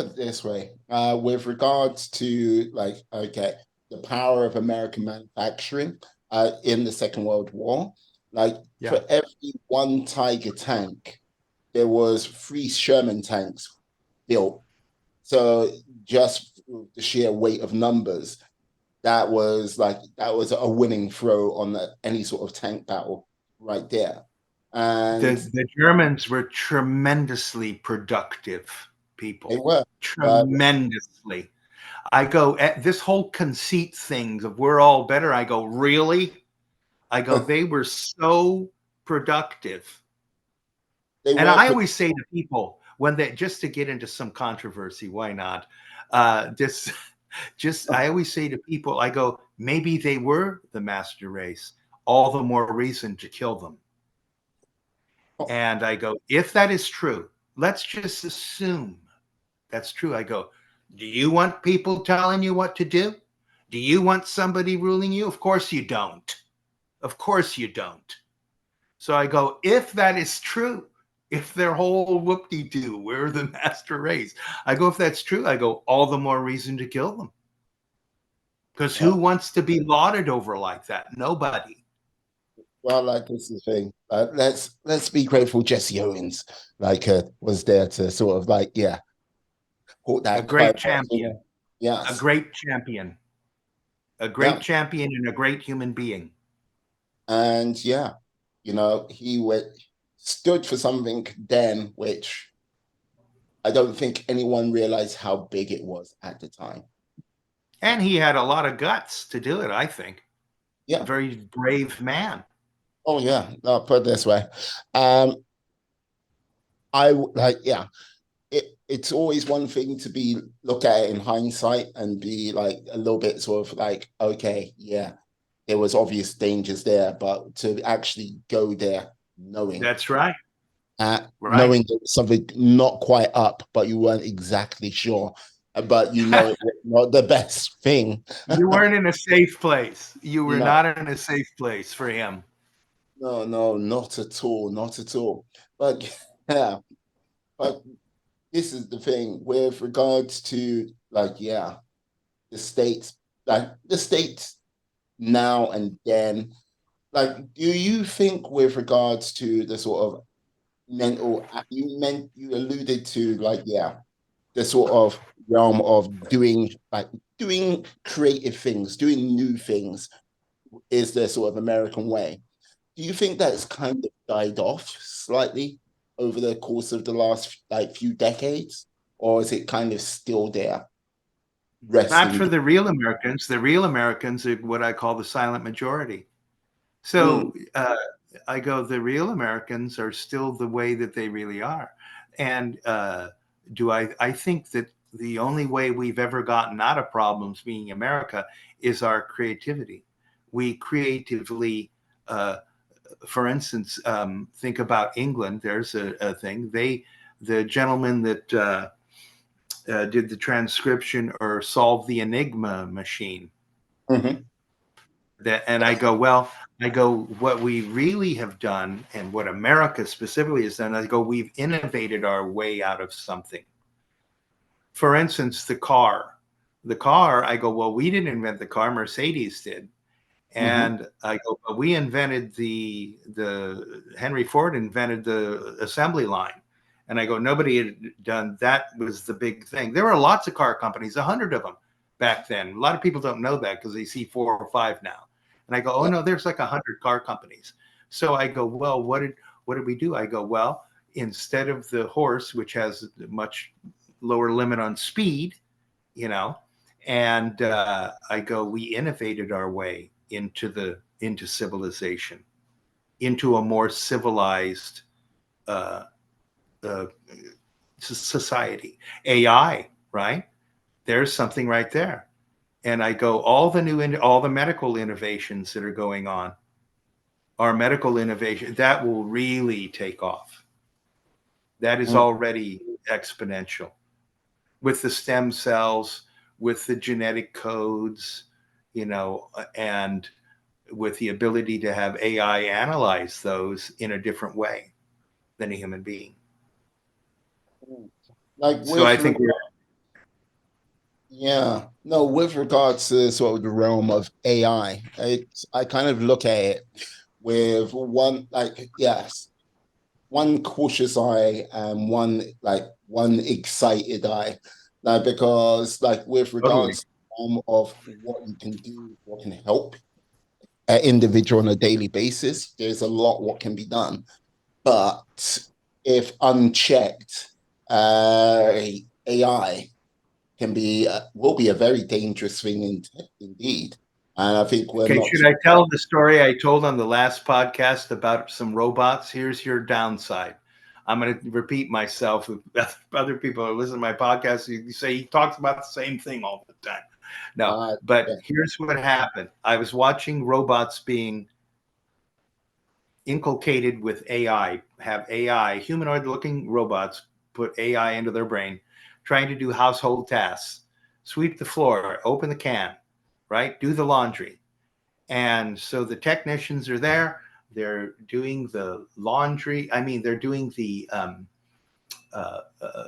it this way, with regards to like, okay, the power of American manufacturing in the Second World War, like Yeah. for every one Tiger tank, there was 3 Sherman tanks built. So just the sheer weight of numbers, that was a winning throw on any sort of tank battle right there. And The Germans were tremendously productive they people. were. Uh, Tremendously. I go, this whole conceit thing of we're all better. I go, really? I go, they were so productive. they And were. I always say to people, when they, just to get into some controversy, why not? I always say to people, I go, maybe they were the master race, all the more reason to kill them. And I go, if that is true, let's just assume that's true. I go, do you want people telling you what to do? Do you want somebody ruling you? Of course you don't. Of course you don't. So I go, if that is true, if their whole whoop-de-doo, we're the master race. I go, if that's true, I go, all the more reason to kill them. Because who wants to be lauded over like that? Nobody. Well, like this is the thing. Let's be grateful Jesse Owens was there to sort of put A that great quite champion. yes. A great champion. A great champion and a great human being. And he stood for something then which I don't think anyone realized how big it was at the time. And he had a lot of guts to do it, I think. Yeah. A very brave man. Oh yeah. I'll put it this way. Um, it's always one thing to look at it in hindsight and be like a little bit sort of like, okay, yeah, there was obvious dangers there, but to actually go there knowing That's right. knowing that something not quite up, but you weren't exactly sure, but it was not the best thing. You weren't in a safe place. You were No, not in a safe place for him. no, not at all, not at all. But yeah, but this is the thing with regards to the states, the states now and then. Like, do you think with regards to the sort of you alluded to the sort of realm of doing creative things, doing new things is the sort of American way. Do you think that's kind of died off slightly over the course of the last few decades, or is it kind of still there, Not resting? for the real Americans. The real Americans are what I call the silent majority. Mm, So I go, the real Americans are still the way that they really are. And I think that the only way we've ever gotten out of problems being America is our creativity. We creatively for instance, think about England. There's a thing. The gentleman that did the transcription or solved the Enigma machine. Mm-hmm. And I go, well, what we really have done, and what America specifically has done, I go, we've innovated our way out of something. For instance, the car. I go, well, we didn't invent the car, Mercedes did. Mm-hmm. And I go, but we invented the Henry Ford invented the assembly line. And I go, nobody had done that. Was the big thing. There were lots of car companies, 100 of them back then. A lot of people don't know that because they see 4 or 5 now. And I go, oh Yeah. no, there's like 100 car companies. So I go, well, what did we do? I go, well, instead of the horse, which has a much lower limit on speed, you know, and I go, we innovated our way into civilization, into a more civilized uh, uh, society. AI, right? There's something right there. And I go, all the medical innovations that are going on, our medical innovation that will really take off. That is Mm. already exponential with the stem cells, with the genetic codes, and with the ability to have AI analyze those in a different way than a human being. Like So I think we're yeah, no, with regards to sort of the realm of AI, I kind of look at it with one, like, yes, one cautious eye and one excited eye. Like, because like with totally. regards of what you can do, what can help an individual on a daily basis, there's a lot what can be done. But if unchecked, AI can be will be a very dangerous thing indeed. And I think we're Okay, not should I tell the story I told on the last podcast about some robots? Here's your downside. I'm going to repeat myself. If other people are listening to my podcast, you say he talks about the same thing all the time. No, but yeah. here's what happened. I was watching robots being inculcated with AI, have AI, humanoid looking robots put AI into their brain, trying to do household tasks, sweep the floor, open the can, right? Do the laundry. And so the technicians are there. They're doing the laundry. I mean, they're doing the uh, uh,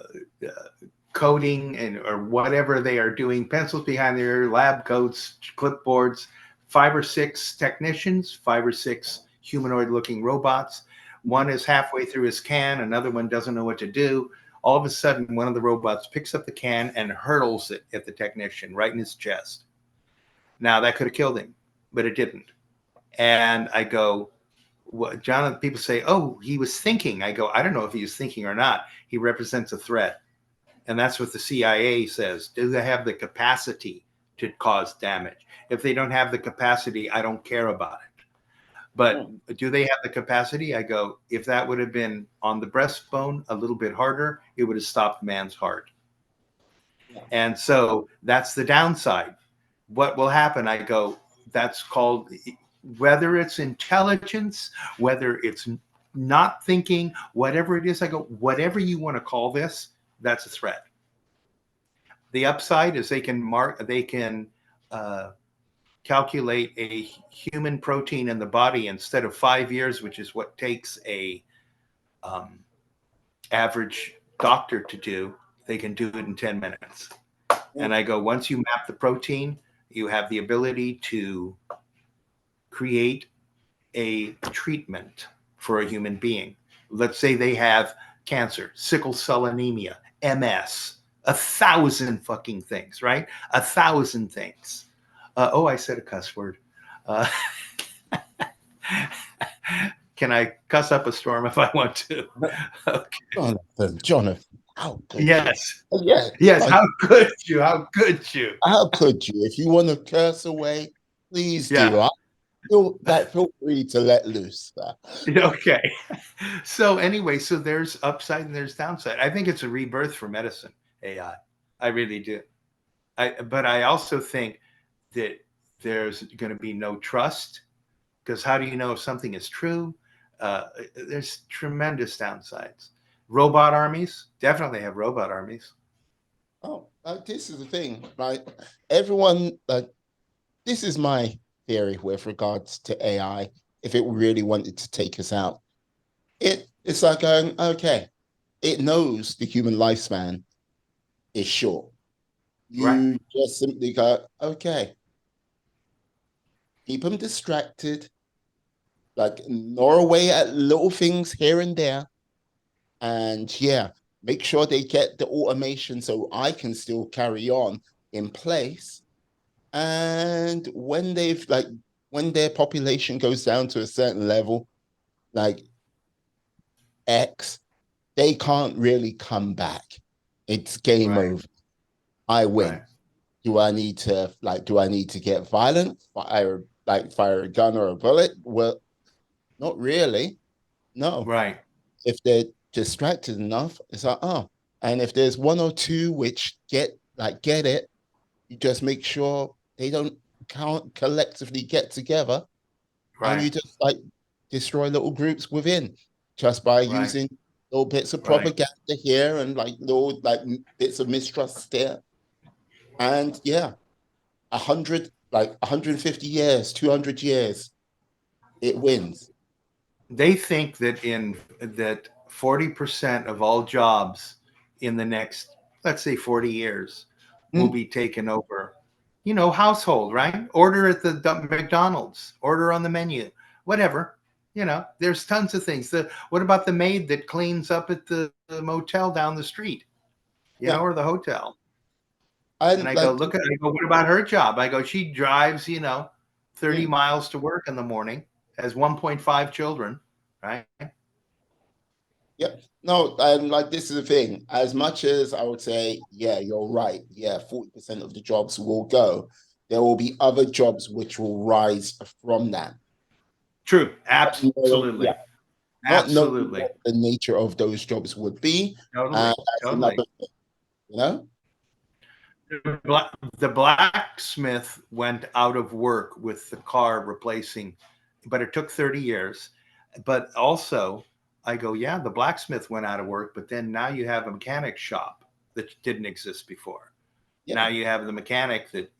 coding or whatever they are doing, pencils behind their lab coats, clipboards, 5 or 6 technicians, 5 or 6 humanoid looking robots. One is halfway through his can, another one doesn't know what to do. All of a sudden, one of the robots picks up the can and hurls it at the technician right in his chest. Now, that could have killed him, but it didn't. And I go, what, John, people say, oh, he was thinking. I go, I don't know if he was thinking or not. He represents a threat. And that's what the CIA says. Do they have the capacity to cause damage? If they don't have the capacity, I don't care about it. But do they have the capacity? I go, if that would have been on the breastbone a little bit harder, it would have stopped man's heart. Yeah. And so that's the downside. What will happen? I go, that's called, whether it's intelligence, whether it's not thinking, whatever it is, I go, whatever you want to call this, that's a threat. The upside is they can uh, calculate a human protein in the body instead of 5 years, which is what takes a um, average doctor to do. They can do it in 10 minutes. And I go, once you map the protein, you have the ability to create a treatment for a human being. Let's say they have cancer, sickle cell anemia, MS, 1,000 fucking things, right? 1,000 things. Oh, I said a cuss word. Uh, can I cuss up a storm if I want to? Okay. Jonathan, how could you? Yes. Yeah, Yes. like How could you? How could you? how could you? If you want to curse away, please do. Yeah. Feel free to let loose. Okay. So anyway, so there's upside and there's downside. I think it's a rebirth for medicine, AI. I really do. But I also think that there's going to be no trust. because how do you know if something is true? There's tremendous downsides. Robot armies, definitely have robot armies. Oh, this is the thing, right? Everyone, this is my theory with regards to AI. If it really wanted to take us out, it's like going, okay, it knows the human lifespan is short. Right, You just simply go, okay, keep them distracted, like gnaw away at little things here and there. And yeah, make sure they get the automation so I can still carry on in place. And when their population goes down to a certain level, like X, they can't really come back. It's game right, over. I right, win. Do I need to get violent? Fire a gun or a bullet? Well, not really. No. right, If they're distracted enough, it's like, oh. And if there's one or two which get it, you just make sure they don't can't collectively get together, and right, you just like destroy little groups within just by right, using little bits of right. propaganda here and like little like bits of mistrust there. And yeah, 150 years, 200 years, it wins. They think that in that 40% of all jobs in the next, let's say 40 years, will Mm, be taken over. Household, right? Order at the McDonald's, order on the menu, whatever. There's tons of things. What about the maid that cleans up at the motel down the street, yeah, or the hotel? And and I go, like look at, I go, what about her job? I go, she drives, 30 mm, miles to work in the morning, has 1.5 children, right? yeah, no, and like this is the thing. As much as I would say, yeah, you're right. Yeah, 40% of the jobs will go. There will be other jobs which will rise from that. True. Yeah, Absolutely. not knowing Absolutely. what the nature of those jobs would be. Totally. That's Totally. another thing, you know? The blacksmith went out of work with the car replacing, but it took 30 years. But also, I go, yeah, the blacksmith went out of work, but then now you have a mechanic shop that didn't exist before. Now Yeah. you have the mechanic that,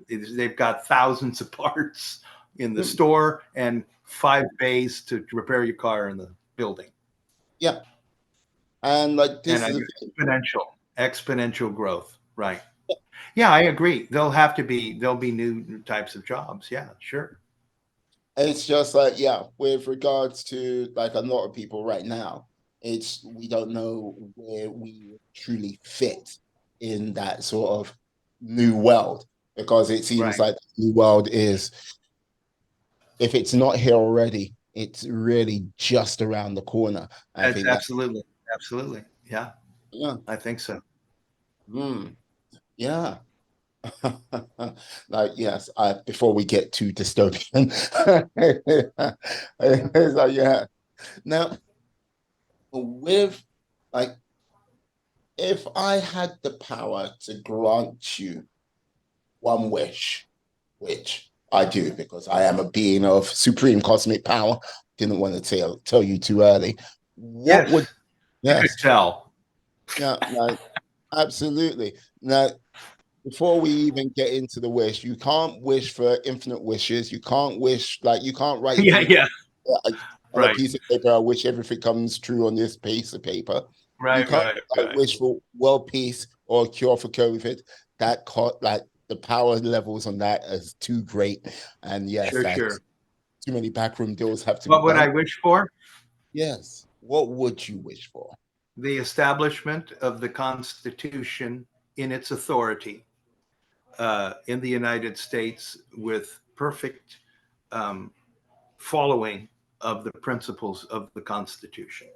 they've got thousands of parts in the Mm, store and 5 bays to repair your car in the building. yeah. And like And this is the thing. exponential growth. Right. Yeah, I agree. There'll be new types of jobs. Yeah, sure. It's just like, yeah, with regards to like a lot of people right now, it's we don't know where we truly fit in that sort of new world because it seems Right. like the new world is, if it's not here already, it's really just around the corner. I That's think that, absolutely, absolutely. Yeah, yeah, I think so. yeah. Like yes, before we get too dystopian, it's like yeah. Now with like if I had the power to grant you one wish, which I do because I am a being of supreme cosmic power, didn't want to tell you too early. What would Yes, you could yes, tell. yeah, like absolutely. Now before we even get into the wish, you can't wish for infinite wishes. You can't wish like you can't write Yeah, to yeah. on a Right, piece of paper. I wish everything comes true on this piece of paper. You right, can't right, like right. wish for world peace or a cure for COVID. Like the power levels on that is too great. And yes, Sure, sure. that's too many backroom deals have to be What would I done. wish for? Yes. What would you wish for? The establishment of the Constitution in its authority in the United States with perfect um, following of the principles of the Constitution.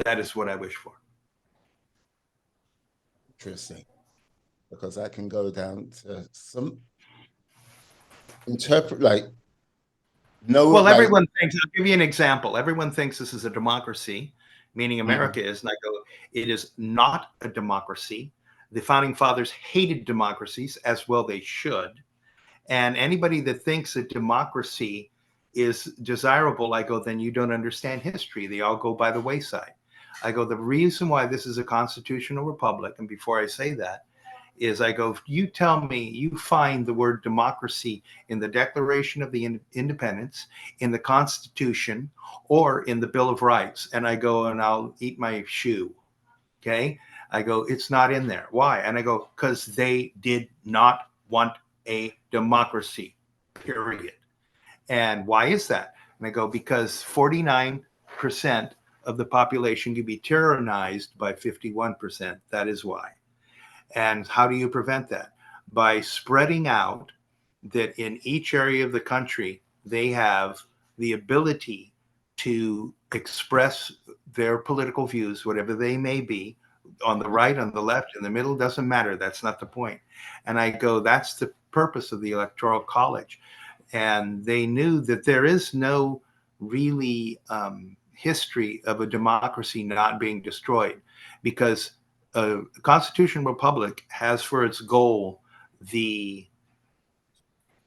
That is what I wish for. Interesting. Because I can go down to some interpret like no Well, like everyone thinks, I'll give you an example. Everyone thinks this is a democracy, meaning mm, America is. And I go, it is not a democracy. The founding fathers hated democracies, as well they should. And anybody that thinks that democracy is desirable, I go, then you don't understand history. They all go by the wayside. I go, the reason why this is a constitutional republic, and before I say that, is I go, you tell me you find the word democracy in the Declaration of the Independence, in the Constitution, or in the Bill of Rights. And I go, and I'll eat my shoe. Okay. I go, it's not in there. Why? And I go, because they did not want a democracy, period. And why is that? And I go, because 49% of the population can be tyrannized by 51%. That is why. And how do you prevent that? By spreading out that in each area of the country, they have the ability to express their political views, whatever they may be, on the right, on the left, in the middle, doesn't matter. That's not the point. And I go, that's the purpose of the Electoral College. And they knew that there is no really history of a democracy not being destroyed, because a constitutional republic has for its goal the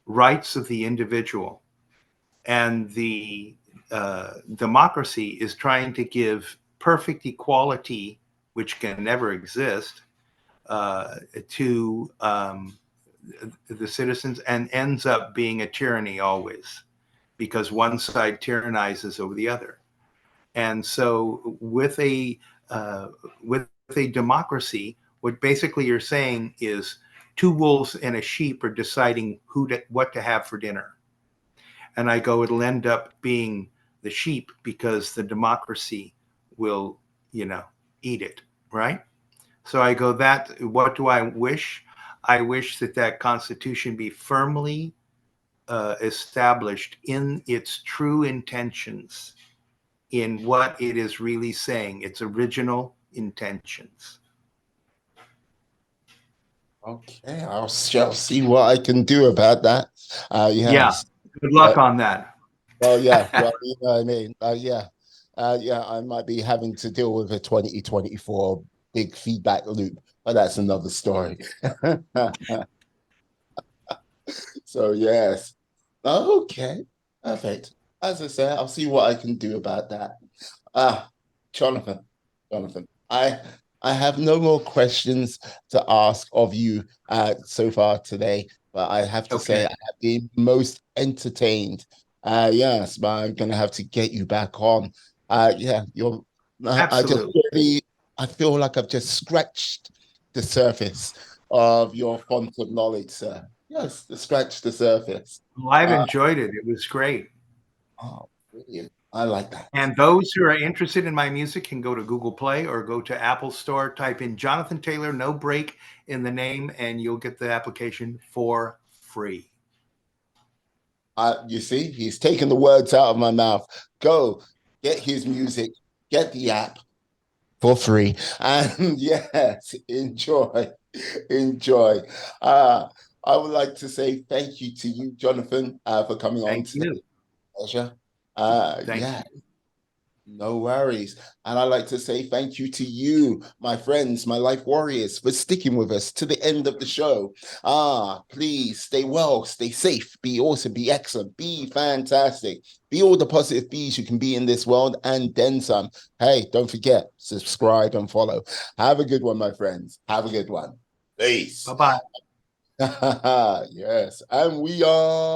rights of the individual, and the democracy is trying to give perfect equality, which can never exist, to the citizens, and ends up being a tyranny always, because one side tyrannizes over the other. And so with a democracy, what basically you're saying is two wolves and a sheep are deciding what to have for dinner. And I go, it'll end up being the sheep, because the democracy will, eat it, right? So I go, what do I wish? I wish that Constitution be firmly established in its true intentions, in what it is really saying, its original intentions. Okay, I'll see what I can do about that. Yeah. Yes. Good luck on that. Well, yeah. Well, you know what I mean. Yeah. Yeah, I might be having to deal with a 2024 big feedback loop, but that's another story. So yes. Okay. Perfect. As I say, I'll see what I can do about that. Ah, Jonathan, Jonathan, I have no more questions to ask of you so far today, but I have to say Okay. I have been most entertained. Yes, but I'm gonna have to get you back on. Yeah, I just Absolutely. really, I feel like I've just scratched the surface of your font of knowledge, sir. Yes, scratch the surface. Well, I've Uh, enjoyed it. It was great. oh, brilliant. I like that. And those who are interested in my music can go to Google Play or go to Apple Store, type in Jonathan Taylor, no break in the name, and you'll get the application for free. You see, he's taken the words out of my mouth. Go get his music, get the app for free, and yes, enjoy, enjoy. Uh, I would like to say thank you to you, Jonathan, for coming on Thank today. you. Pleasure. Thank Yeah, you. no worries. And I'd like to say thank you to you, my friends, my life warriors, for sticking with us to the end of the show. Please stay well, stay safe, be awesome, be excellent, be fantastic, be all the positive bees you can be in this world, and then some. Hey, don't forget, subscribe and follow. Have a good one, my friends. Have a good one. Peace. Bye-bye. Yes. And we are.